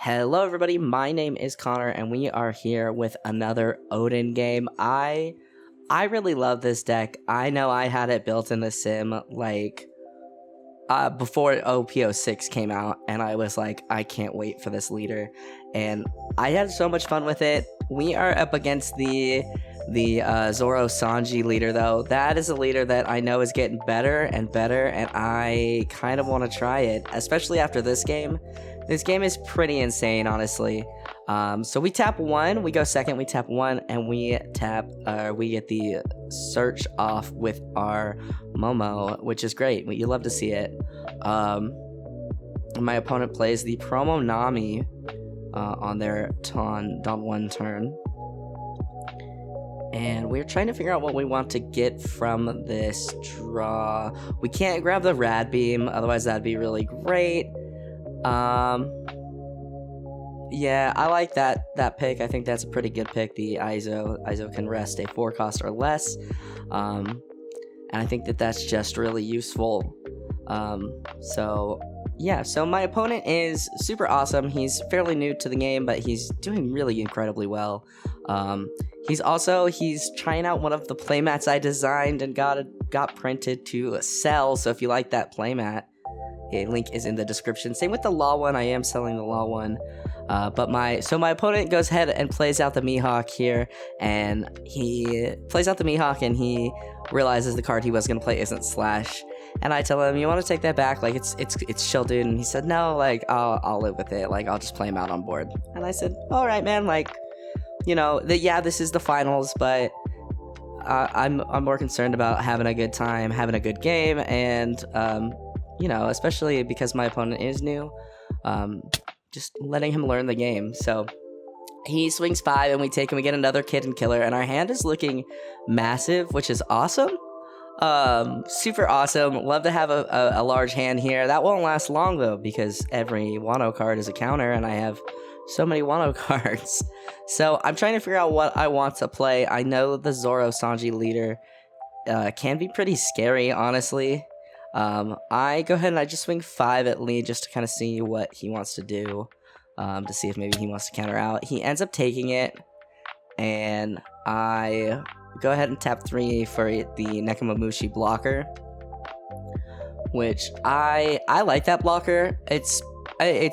Hello everybody, my name is Connor and we are here with another Oden game. I really love this deck. I know I had it built in the sim before OP06 came out, and I was like, I can't wait for this leader. And I had so much fun with it. We are up against the Zoro Sanji leader though. That is a leader that I know is getting better and better, and I kind of want to try it, especially after this game. This game is pretty insane, honestly. So we tap 1, we go second, we tap 1, and we get the search off with our Momo, which is great. You love to see it. My opponent plays the promo Nami on their Don 1 turn. And we're trying to figure out what we want to get from this draw. We can't grab the Rad Beam, otherwise that'd be really great. Yeah, I like that pick. I think that's a pretty good pick. The Izo can rest a 4 cost or less. And I think that's just really useful. So my opponent is super awesome. He's fairly new to the game, but he's doing really incredibly well. He's trying out one of the playmats I designed and got printed to sell. So if you like that playmat, a link is in the description. Same with the Law one. I am selling the Law one. But my opponent goes ahead and plays out the Mihawk here, and he plays out the Mihawk, and he realizes the card he was gonna play isn't Slash. And I tell him, "You want to take that back? Like it's chill, dude." And he said, "No, like I'll live with it. Like I'll just play him out on board." And I said, "All right, man. Like, you know, this is the finals, but I'm more concerned about having a good time, having a good game, and you know, especially because my opponent is new, just letting him learn the game." So he swings 5 and we take him. We get another Kid and Killer, and our hand is looking massive, which is awesome. Super awesome. Love to have a large hand here. That won't last long though, because every Wano card is a counter, and I have so many Wano cards. So I'm trying to figure out what I want to play. I know the Zoro Sanji leader can be pretty scary, honestly. I go ahead and I just swing 5 at lead just to kind of see what he wants to do, to see if maybe he wants to counter out. He ends up taking it, and I go ahead and tap 3 for the Nekomamushi blocker, which I like that blocker. It's a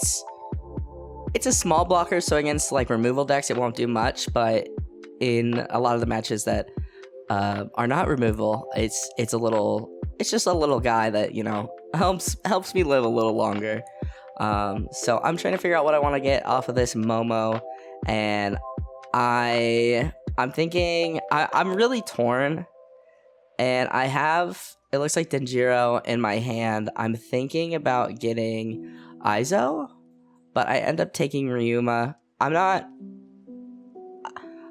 small blocker, so against like removal decks it won't do much, but in a lot of the matches that are not removal, it's just a little guy that, you know, helps me live a little longer. So I'm trying to figure out what I want to get off of this Momo, and I'm thinking I'm really torn, and I have, it looks like Denjiro in my hand. I'm thinking about getting Izo, but I end up taking Ryuma. I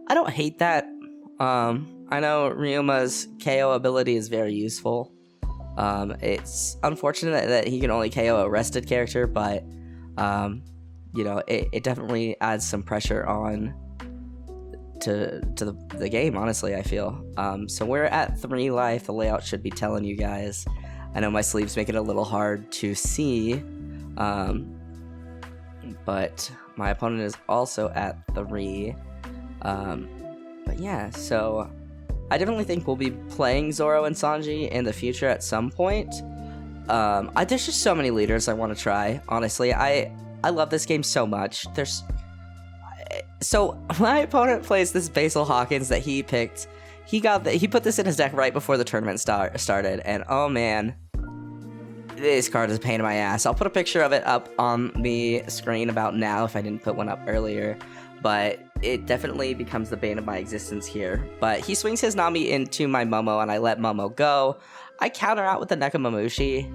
don't hate that. I know Ryuma's KO ability is very useful. It's unfortunate that he can only KO a rested character, but you know, it definitely adds some pressure on to the game, honestly, I feel. So we're at 3 life. The layout should be telling you guys. I know my sleeves make it a little hard to see, but my opponent is also at 3. But yeah, so I definitely think we'll be playing Zoro and Sanji in the future at some point. There's just so many leaders I want to try, honestly. I love this game so much. So my opponent plays this Basil Hawkins that he picked. He put this in his deck right before the tournament started, and oh man, this card is a pain in my ass. I'll put a picture of it up on the screen about now if I didn't put one up earlier, but it definitely becomes the bane of my existence here. But he swings his Nami into my Momo, and I let Momo go. I counter out with the Nekomamushi.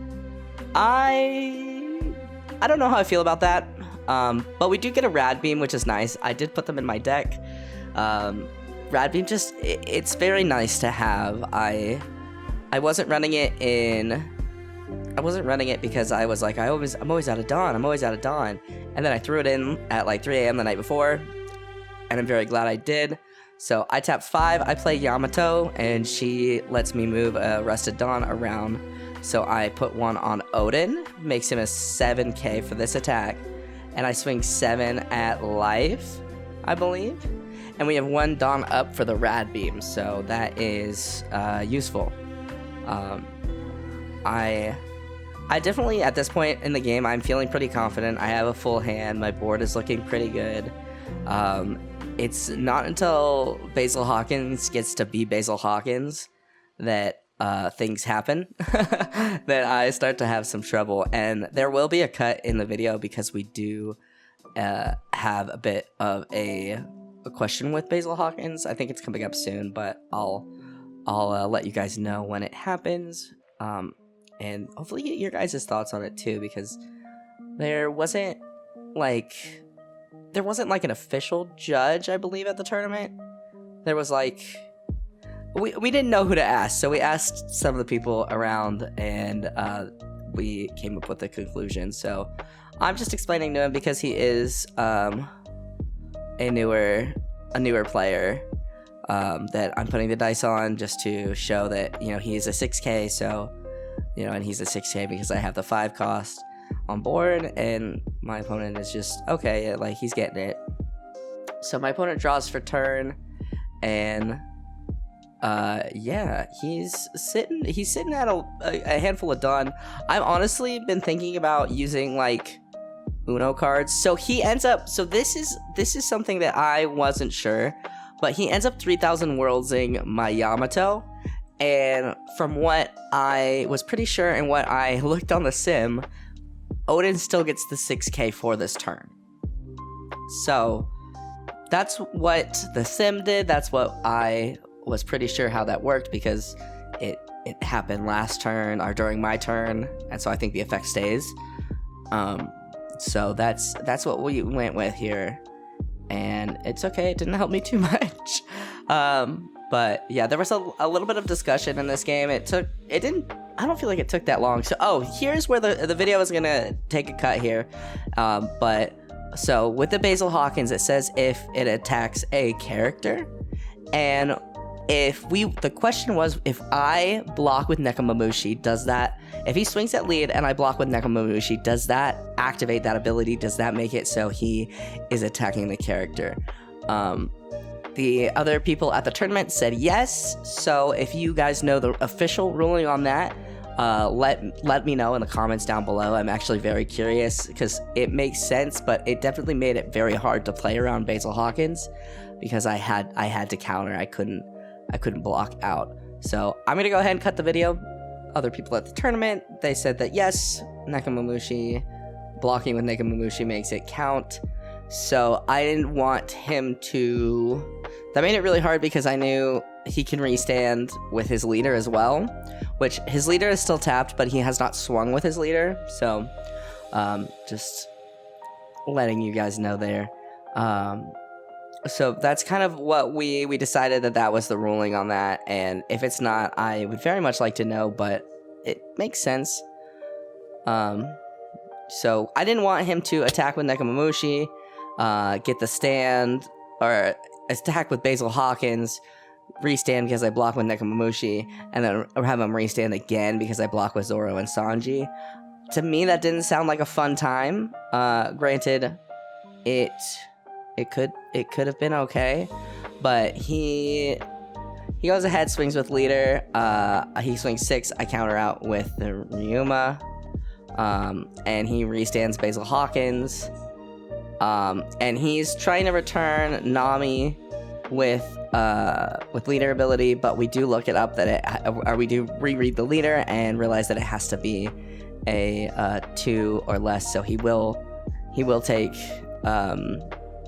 I don't know how I feel about that. But we do get a Rad Beam, which is nice. I did put them in my deck. Rad Beam it's very nice to have. I wasn't running it because I was like, I'm always out of Dawn. And then I threw it in at like 3 a.m. the night before, and I'm very glad I did. So I tap 5, I play Yamato, and she lets me move a Rested Dawn around. So I put 1 on Oden, makes him a 7k for this attack. and I swing 7 at life, I believe. And we have 1 Dawn up for the Rad Beam, so that is useful. I definitely, at this point in the game, I'm feeling pretty confident. I have a full hand. My board is looking pretty good. It's not until Basil Hawkins gets to be Basil Hawkins that things happen, that I start to have some trouble. And there will be a cut in the video because we do have a bit of a question with Basil Hawkins. I think it's coming up soon, but I'll let you guys know when it happens. And hopefully get your guys' thoughts on it too, because there wasn't like an official judge, I believe, at the tournament. There was like, we didn't know who to ask, so we asked some of the people around, and we came up with a conclusion. So I'm just explaining to him because he is a newer player, that I'm putting the dice on just to show that, you know, he is a 6K, so, you know, and he's a 6K because I have the 5 cost on board, and my opponent is just okay, like, he's getting it. So my opponent draws for turn, and yeah, he's sitting at a handful of Dawn. I've honestly been thinking about using like Uno cards. So he ends up, so this is something that I wasn't sure, but he ends up 3000 worldsing my Yamato. And from what I was pretty sure and what I looked on the sim, Oden still gets the 6K for this turn. So that's what the sim did. That's what I was pretty sure how that worked, because it happened last turn or during my turn, and so I think the effect stays. So that's what we went with here, and it's okay. It didn't help me too much. But yeah, there was a little bit of discussion in this game. I don't feel like it took that long. So, here's where the video is gonna take a cut here. But so with the Basil Hawkins, it says if it attacks a character, and the question was, if I block with Nekomamushi, if he swings at lead and I block with Nekomamushi, does that activate that ability? Does that make it so he is attacking the character? The other people at the tournament said yes. So if you guys know the official ruling on that, let me know in the comments down below. I'm actually very curious, because it makes sense, but it definitely made it very hard to play around Basil Hawkins, because I had to counter. I couldn't block out. So I'm gonna go ahead and cut the video. Other people at the tournament, they said that yes, Nekomamushi, blocking with Nekomamushi makes it count. So I didn't want him to. That made it really hard, because I knew he can restand with his leader as well, which his leader is still tapped, but he has not swung with his leader. So just letting you guys know there. So that's kind of what we decided, that was the ruling on that. And if it's not, I would very much like to know, but it makes sense. So I didn't want him to attack with Nekomamushi, get the stand, or attack with Basil Hawkins, restand because I block with Nekomamushi, and then have him restand again because I block with Zoro and Sanji. To me, that didn't sound like a fun time. Granted, it could have been okay, but he goes ahead, swings with leader. He swings 6. I counter out with the Ryuma, and he restands Basil Hawkins. And he's trying to return Nami with leader ability, but we do look it up we do reread the leader and realize that it has to be a 2 or less. So he will take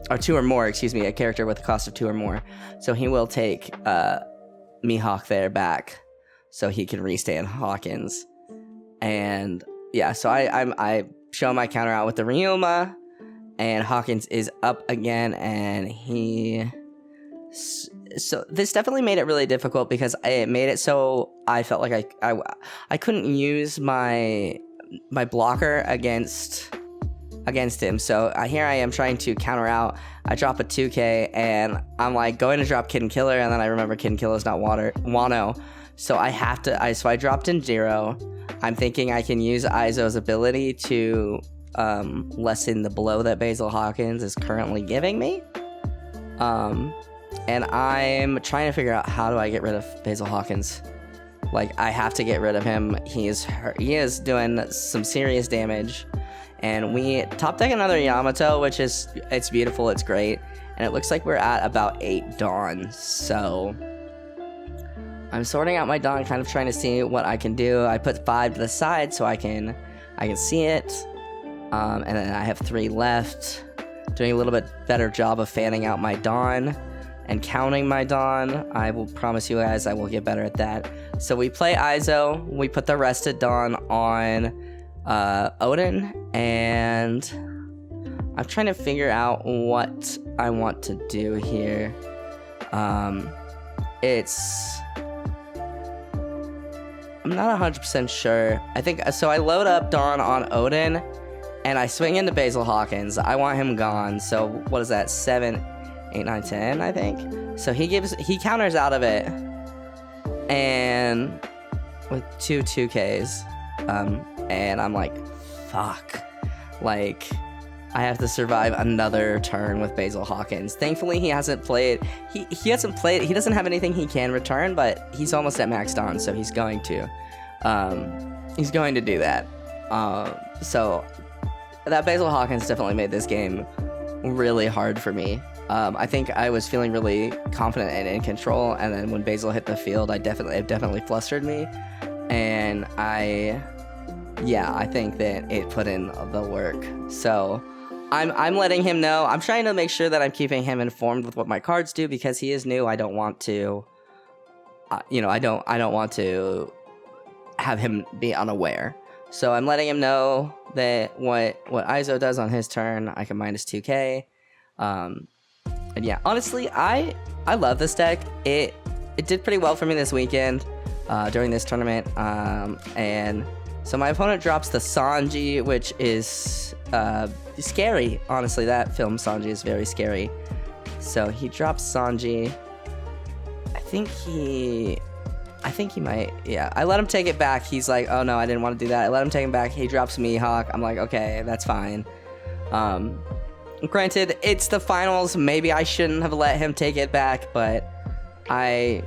or 2 or more, excuse me, a character with a cost of 2 or more. So he will take Mihawk there back, so he can restand Hawkins. And yeah, so I show my counter out with the Ryuma, and Hawkins is up again, and so this definitely made it really difficult, because it made it so I felt like I couldn't use my blocker against him. So here I am trying to counter out. I drop a 2K, and I'm like going to drop Kid and Killer, and then I remember Kid and Killer is not Wano, so I dropped in 0. I'm thinking I can use Aizo's ability to lessen the blow that Basil Hawkins is currently giving me. And I'm trying to figure out how do I get rid of Basil Hawkins. Like, I have to get rid of him. He is doing some serious damage. And we top deck another Yamato, which is, it's beautiful, it's great. And it looks like we're at about 8 Dawn. So I'm sorting out my Dawn, kind of trying to see what I can do. I put 5 to the side so I can see it. And then I have 3 left. Doing a little bit better job of fanning out my Dawn and counting my Dawn. I will promise you guys I will get better at that. So we play Izo. We put the rested Dawn on Oden, and I'm trying to figure out what I want to do here. I'm not 100% sure. I think so. I load up Dawn on Oden, and I swing into Basil Hawkins. I want him gone. So what is that? 7, 8, 9, 10, I think. So he counters out of it, and with 2 2Ks. And I'm like, fuck. Like, I have to survive another turn with Basil Hawkins. Thankfully, he hasn't played. He hasn't played. He doesn't have anything he can return, but he's almost at max Dawn, so he's going to. He's going to do that. So that Basil Hawkins definitely made this game really hard for me. I think I was feeling really confident and in control, and then when Basil hit the field, it definitely flustered me, and I think that it put in the work. So I'm letting him know. I'm trying to make sure that I'm keeping him informed with what my cards do, because he is new. I don't want to, I don't want to have him be unaware. So I'm letting him know that what Izo does on his turn, I can minus 2k. And yeah, honestly, I love this deck. It did pretty well for me this weekend during this tournament. And so my opponent drops the Sanji, which is scary. Honestly, that film Sanji is very scary. So he drops Sanji. I think he might, yeah. I let him take it back. He's like, oh no, I didn't want to do that. I let him take it back. He drops Mihawk. I'm like, okay, that's fine. Granted, it's the finals. Maybe I shouldn't have let him take it back, but I'd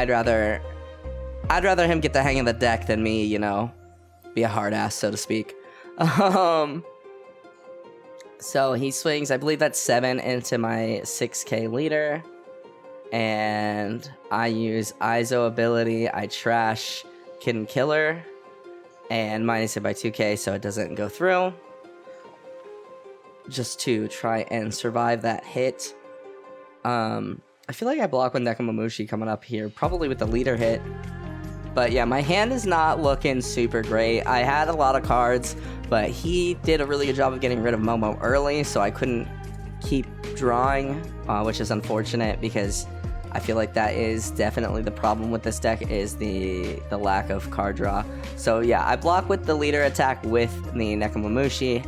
rather him get the hang of the deck than me, be a hard ass, so to speak. So he swings, I believe that's 7 into my 6k leader. And I use Izo ability. I trash Kid Killer and minus it by 2k so it doesn't go through. Just to try and survive that hit. I feel like I block with Nekomamushi coming up here, probably with the leader hit. But yeah, my hand is not looking super great. I had a lot of cards, but he did a really good job of getting rid of Momo early, so I couldn't keep drawing, which is unfortunate because I feel like that is definitely the problem with this deck, is the lack of card draw. So yeah, I block with the leader attack with the Nekomamushi,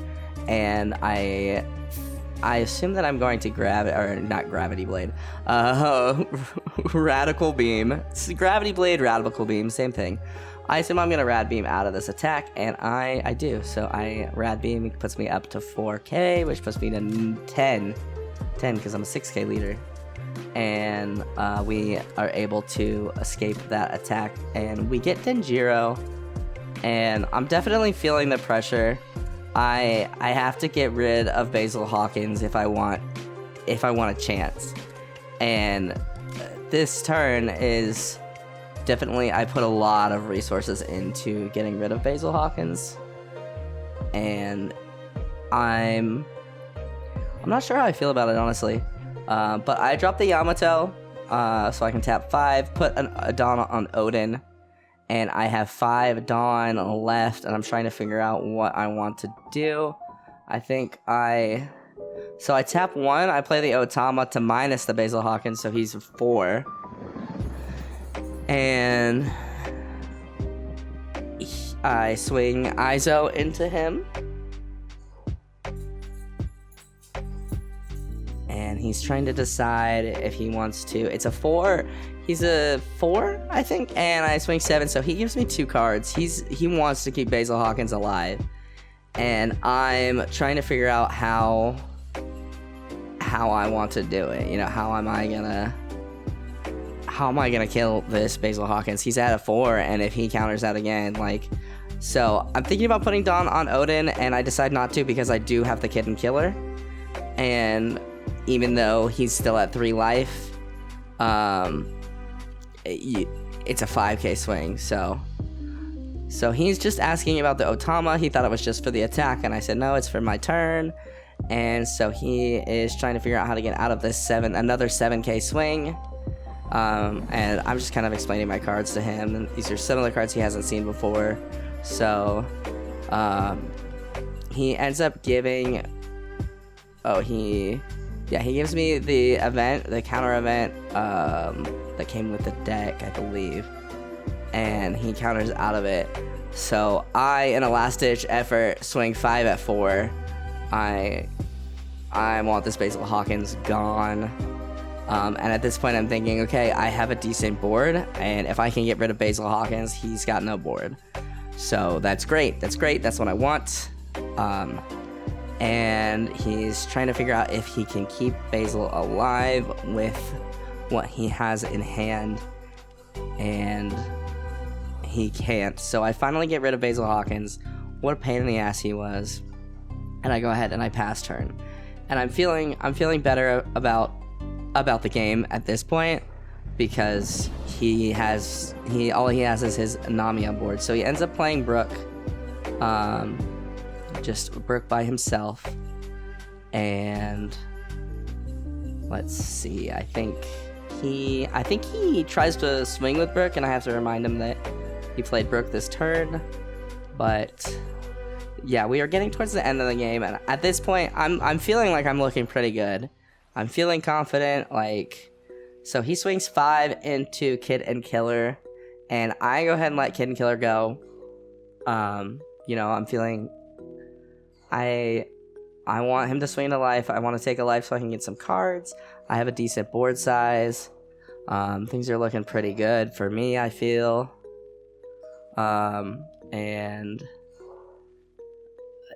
and I assume that I'm going to Gravity Blade. Radical Beam. It's Gravity Blade, Radical Beam, same thing. I assume I'm going to Rad Beam out of this attack, and I do. So I Rad Beam puts me up to 4k, which puts me to 10 because I'm a 6k leader. And we are able to escape that attack, and we get Denjiro, and I'm definitely feeling the pressure. I have to get rid of Basil Hawkins if I want a chance. And this turn is definitely, I put a lot of resources into getting rid of Basil Hawkins. And I'm not sure how I feel about it, honestly. But I dropped the Yamato, so I can tap 5, put a Dawn on Oden. And I have 5 Dawn left, and I'm trying to figure out what I want to do. So I tap 1, I play the Otama to minus the Basil Hawkins, so he's 4. And I swing Izo into him. And he's trying to decide if he wants to. It's a 4. He's a 4, I think, and I swing 7, so he gives me 2 cards. He wants to keep Basil Hawkins alive, and I'm trying to figure out how I want to do it. You know, how am I gonna kill this Basil Hawkins? He's at a 4, and if he counters that again, like, so I'm thinking about putting Dawn on Oden, and I decide not to because I do have the Kitten Killer, and even though he's still at 3 life, it's a 5k swing, so he's just asking about the Otama. He thought it was just for the attack, and I said no, it's for my turn. And so he is trying to figure out how to get out of this another 7k swing. And I'm just kind of explaining my cards to him, and these are similar cards he hasn't seen before. So he ends up giving he gives me the counter event that came with the deck, I believe, and he counters out of it. So I, in a last-ditch effort, swing 5 at 4. I want this Basil Hawkins gone. And at this point I'm thinking, okay, I have a decent board, and if I can get rid of Basil Hawkins, he's got no board. So that's great. That's what I want. And he's trying to figure out if he can keep Basil alive with what he has in hand, and he can't. So I finally get rid of Basil Hawkins. What a pain in the ass he was. And I go ahead and I pass turn. And I'm feeling better about the game at this point, because all he has is his Nami on board. So he ends up playing Brook, just Brook by himself. And let's see, I think he tries to swing with Brook, and I have to remind him that he played Brook this turn. But yeah, we are getting towards the end of the game, and at this point I'm feeling like I'm looking pretty good. I'm feeling confident, like, so he swings 5 into Kid and Killer, and I go ahead and let Kid and Killer go. You know, I'm feeling, I want him to swing to life. I want to take a life so I can get some cards. I have a decent board size. Things are looking pretty good for me, I feel. And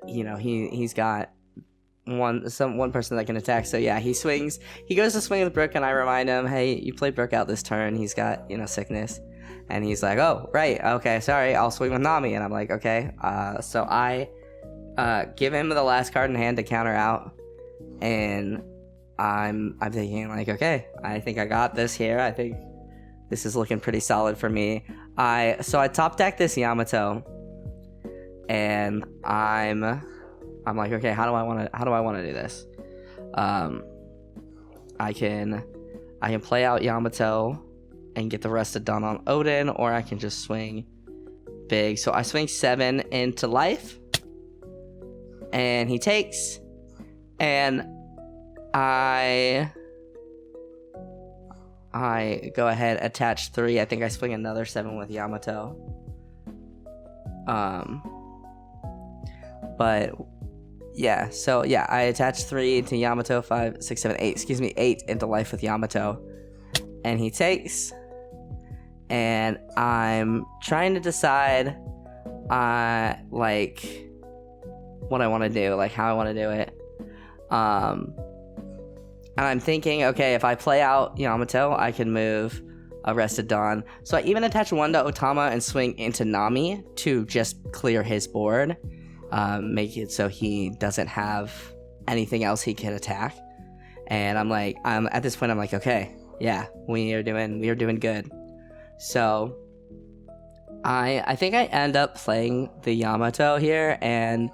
you know, he's got one person that can attack. So yeah, he goes to swing with Brook, and I remind him, hey, you played Brook out this turn, he's got, you know, sickness. And he's like, oh, right, okay, sorry, I'll swing with Nami. And I'm like, okay. So I give him the last card in hand to counter out, and I'm thinking, like, okay, I think I got this here. I think this is looking pretty solid for me. So I top deck this Yamato, and I'm like, okay, how do I want to do this? I can play out Yamato and get the rest of done on Oden, or I can just swing big. So I swing 7 into life, and he takes, and I go ahead, attach 3. I think I swing another 7 with Yamato. But yeah, so yeah, I attach 3 to Yamato, 5, 6, 7, 8, 8 into life with Yamato, and he takes, and I'm trying to decide, like, what I want to do, like how I want to do it, and I'm thinking, okay, if I play out Yamato, I can move Arrested Dawn. So I even attach 1 to Otama and swing into Nami to just clear his board. Make it so he doesn't have anything else he can attack. And I'm like, at this point I'm like, okay, yeah, we are doing good. So I think I end up playing the Yamato here, and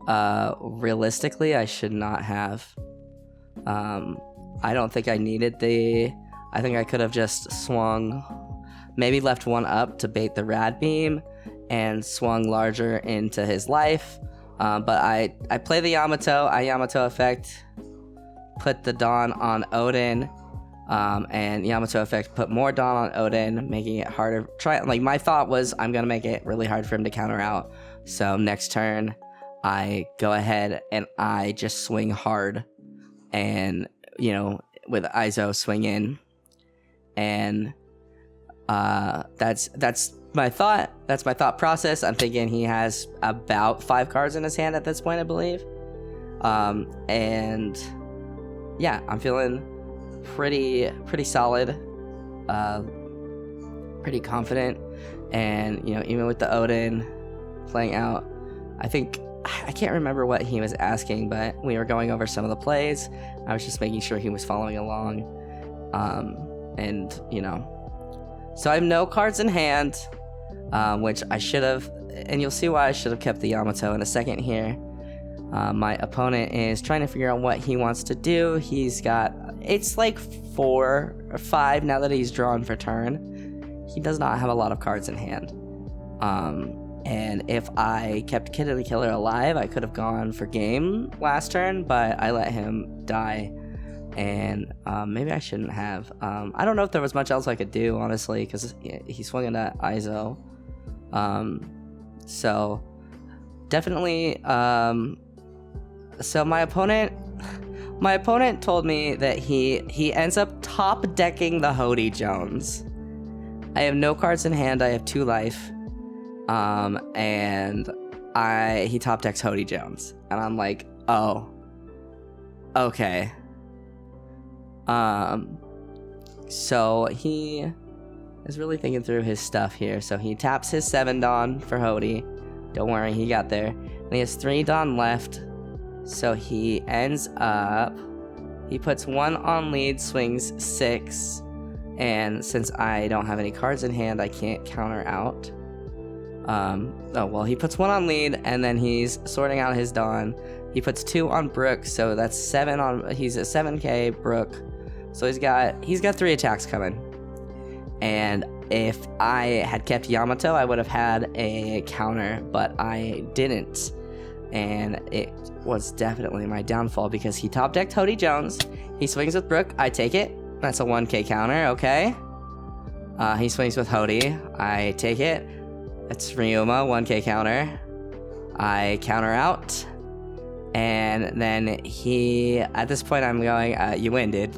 realistically I should not have. I don't think I needed I think I could have just swung, maybe left 1 up to bait the Rad Beam, and swung larger into his life. But I play the Yamato, I Yamato effect, put the Dawn on Oden, and Yamato effect put more Dawn on Oden, making it harder. My thought was, I'm gonna make it really hard for him to counter out. So next turn, I go ahead and I just swing hard, and, you know, with Izo swing in, and that's my thought. That's my thought process. I'm thinking he has about 5 cards in his hand at this point, I believe. And yeah, I'm feeling pretty solid, pretty confident. And you know, even with the Oden playing out, I can't remember what he was asking, but we were going over some of the plays. I was just making sure he was following along. And you know, so I have no cards in hand, which I should have, and you'll see why I should have kept the Yamato in a second here. My opponent is trying to figure out what he wants to do. He's got, it's like 4 or 5 now that he's drawn for turn. He does not have a lot of cards in hand. And if I kept Kid and the Killer alive, I could have gone for game last turn, but I let him die. And maybe I shouldn't have. I don't know if there was much else I could do, honestly, because he swung into Izo. So definitely. So my opponent told me that he ends up top decking the Hody Jones. I have no cards in hand. I have 2 life. And he top decks Hody Jones, and I'm like, oh, okay. So he is really thinking through his stuff here. So he taps his 7 Dawn for Hody. Don't worry, he got there. And he has 3 Dawn left. So he ends up, he puts 1 on lead, swings 6. And since I don't have any cards in hand, I can't counter out. Oh, well, he puts 1 on lead, and then he's sorting out his Dawn. He puts 2 on Brook, so that's 7 on, he's at 7k Brook. So he's got 3 attacks coming. And if I had kept Yamato, I would have had a counter, but I didn't. And it was definitely my downfall because he top decked Hody Jones. He swings with Brook, I take it. That's a 1k counter, okay. He swings with Hody, I take it. It's Ryuma, 1k counter. I counter out. And then at this point I'm going, you win, dude.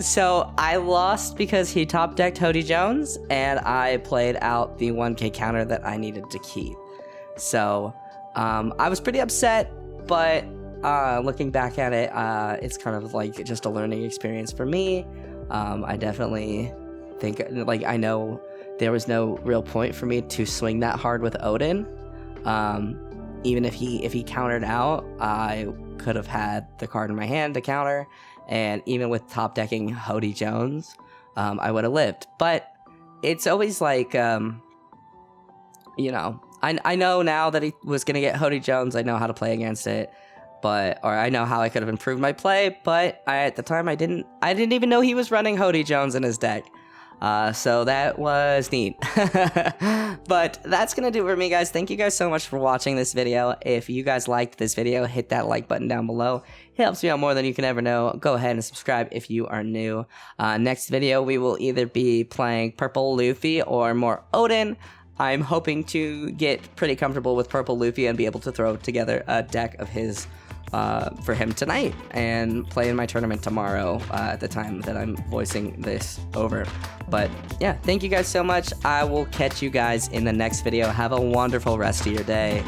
So I lost because he top decked Hody Jones, and I played out the 1k counter that I needed to keep. So I was pretty upset, but looking back at it, it's kind of like just a learning experience for me. I definitely think, I know there was no real point for me to swing that hard with Oden. Even if he countered out, I could have had the card in my hand to counter, and even with top decking Hody Jones, I would have lived. But it's always like, you know, I know now that he was gonna get Hody Jones. I know how to play against it, or I know how I could have improved my play. But at the time, I didn't even know he was running Hody Jones in his deck. So that was neat. But that's gonna do it for me, guys. Thank you guys so much for watching this video. If you guys liked this video, hit that like button down below. It helps me out more than you can ever know. Go ahead and subscribe if you are new. Next video, we will either be playing Purple Luffy or more Oden. I'm hoping to get pretty comfortable with Purple Luffy and be able to throw together a deck of his for him tonight and play in my tournament tomorrow at the time that I'm voicing this over. But yeah, thank you guys so much. I will catch you guys in the next video. Have a wonderful rest of your day.